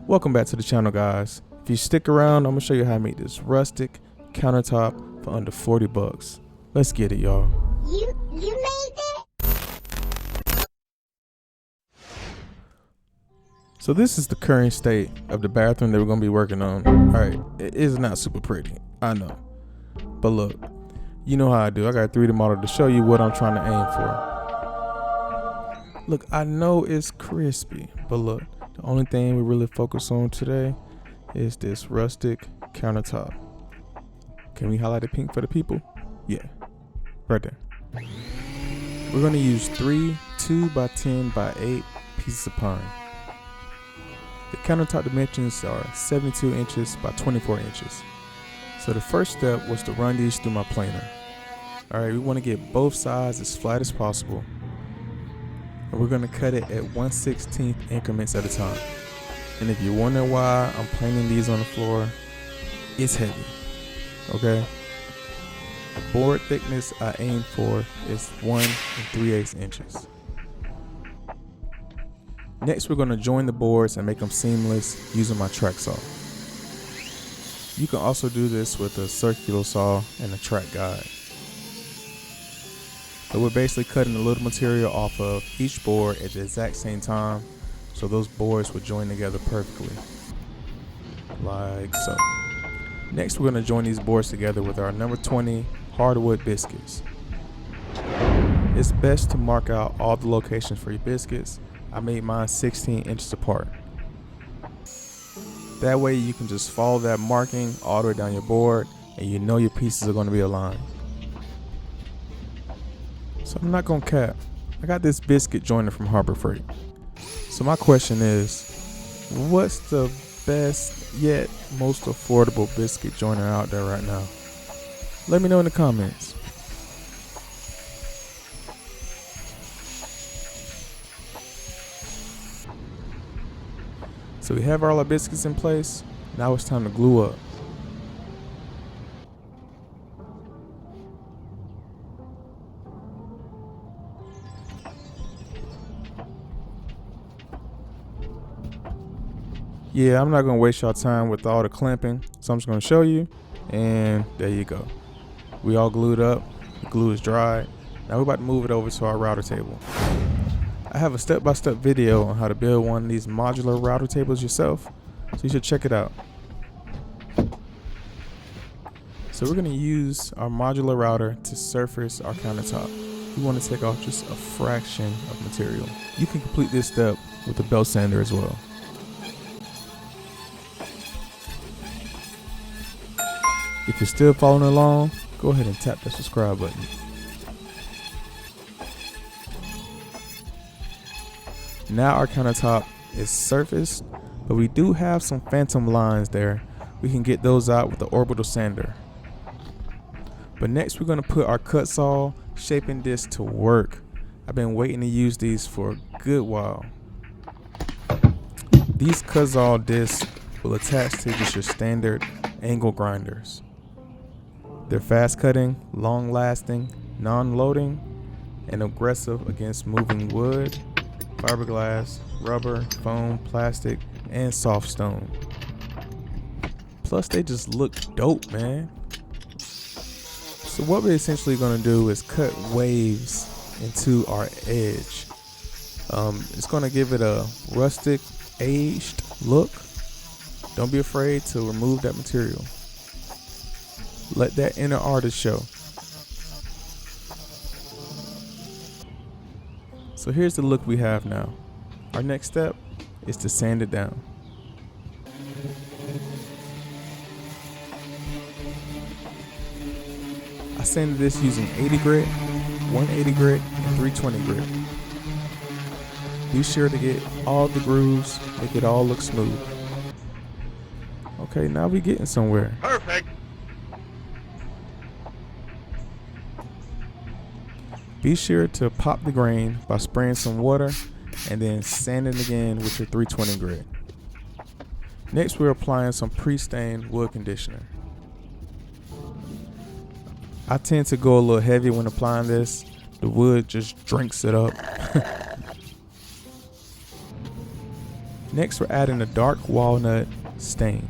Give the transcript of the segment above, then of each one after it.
Welcome back to the channel, guys. If you stick around, I'm gonna show you how to make this rustic countertop for under 40 bucks. Let's get it, y'all. You made that? So this is the current state of the bathroom that we're gonna be working on. Alright, it is not super pretty, I know. But look, you know how I do. I got a 3D model to show you what I'm trying to aim for. Look, I know it's crispy, but look, the only thing we really focus on today is this rustic countertop. Can we highlight it pink for the people? Yeah, right there. We're gonna use 3 2x10x8 pieces of pine. The countertop dimensions are 72 inches by 24 inches. So the first step was to run these through my planer. Alright, we want to get both sides as flat as possible. And we're going to cut it at 1/16 increments at a time. And if you're wondering why I'm planing these on the floor, it's heavy. Okay? The board thickness I aim for is 1 3/8 inches. Next, we're going to join the boards and make them seamless using my track saw. You can also do this with a circular saw and a track guide. So we're basically cutting a little material off of each board at the exact same time, so those boards would join together perfectly, like so. Next, we're going to join these boards together with our number 20 hardwood biscuits. It's best to mark out all the locations for your biscuits. I made mine 16 inches apart. That way you can just follow that marking all the way down your board and you know your pieces are going to be aligned. So I'm not going to cap. I got this biscuit joiner from Harbor Freight. So my question is, what's the best yet most affordable biscuit joiner out there right now? Let me know in the comments. So we have all our biscuits in place. Now it's time to glue up. Yeah, I'm not gonna waste y'all time with all the clamping, so I'm just gonna show you, and there you go. We all glued up, the glue is dried. Now we're about to move it over to our router table. I have a step-by-step video on how to build one of these modular router tables yourself, so you should check it out. So we're gonna use our modular router to surface our countertop. We wanna take off just a fraction of material. You can complete this step with a belt sander as well. If you're still following along, go ahead and tap that subscribe button. Now our countertop is surfaced, but we do have some phantom lines there. We can get those out with the orbital sander. But next we're going to put our cut saw shaping disc to work. I've been waiting to use these for a good while. These cut saw discs will attach to just your standard angle grinders. They're fast cutting, long lasting, non-loading, and aggressive against moving wood, fiberglass, rubber, foam, plastic, and soft stone. Plus they just look dope, man. So what we're essentially going to do is cut waves into our edge. It's going to give it a rustic, aged look. Don't be afraid to remove that material. Let that inner artist show. So here's the look we have now. Our next step is to sand it down. I sanded this using 80 grit, 180 grit, and 320 grit. Be sure to get all the grooves, make it all look smooth. Okay, now we're getting somewhere. Perfect. Be sure to pop the grain by spraying some water and then sand it again with your 320 grit. Next, we're applying some pre-stained wood conditioner. I tend to go a little heavy when applying this. The wood just drinks it up. Next, we're adding a dark walnut stain.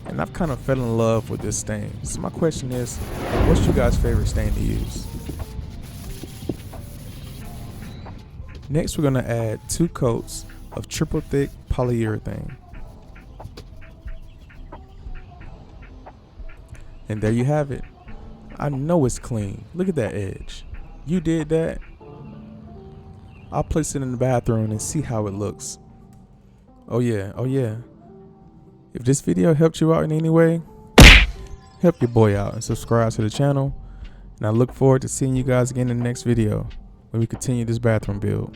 And I've kind of fell in love with this stain. So my question is, what's your guys' favorite stain to use? Next, we're gonna add 2 coats of triple thick polyurethane. And there you have it. I know it's clean. Look at that edge. You did that. I'll place it in the bathroom and see how it looks. Oh yeah, oh yeah. If this video helped you out in any way, help your boy out and subscribe to the channel. And I look forward to seeing you guys again in the next video when we continue this bathroom build.